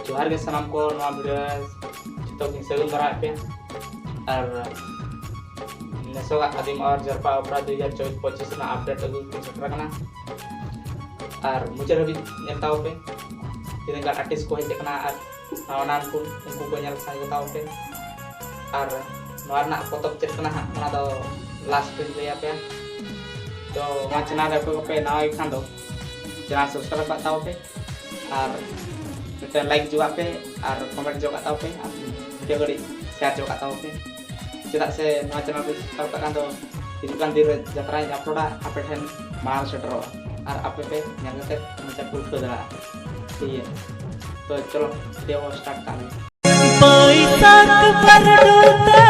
जोहार के सनाम को नवा वीडियो तो कि सगुन बरा पे और नेसोगा आदिम और जरपा अपरा 2024-25 ना अपडेट अगु सेटर कना और मुझे रवि नेताओ पे तिनगा आर्टिस्ट को हेज कना और नावानान को उनको को नेल साइ बताओ पे और नवाना पोतब चेक कना ना दो लास्ट पे लिया पे तो मा चैनल पे नाव खान दो चैनल सब्सक्राइब बताओ पे और लाइक जो पे और कमेंट जो बताओ पे और वीडियो घड़ी शेयर जो बताओ पे चेदा से नवा चैनल पे सब्सक्राइब करना तो हिजुकान दिन जतरा अपलोड आपे ठेन मार सेटरो और आपे पे नेलते मुझे फुल दरा ठीक है तो चलो वीडियो स्टार्ट करें बैसाख बरडोते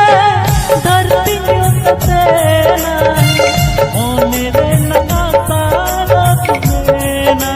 धरती उतते ना ओने रे नगा सारत ना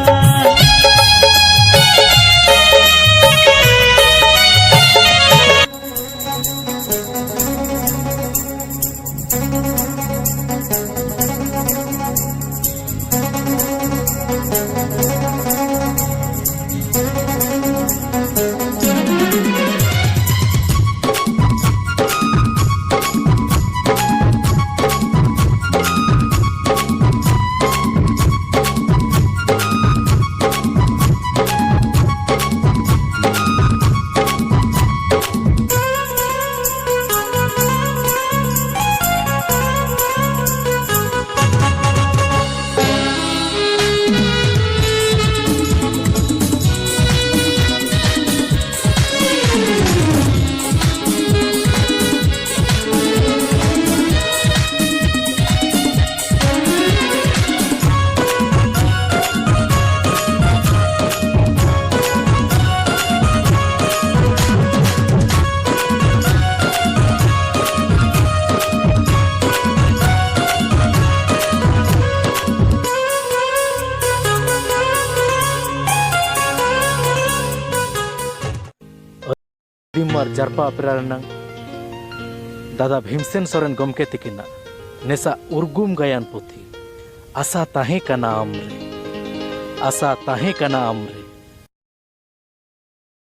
दिमर जरपा अपरारनंग दादा भीमसेन सोरेन गमके तिकिना नेसा उर्गुम गायन पुथी आशा ताहे कना आमरे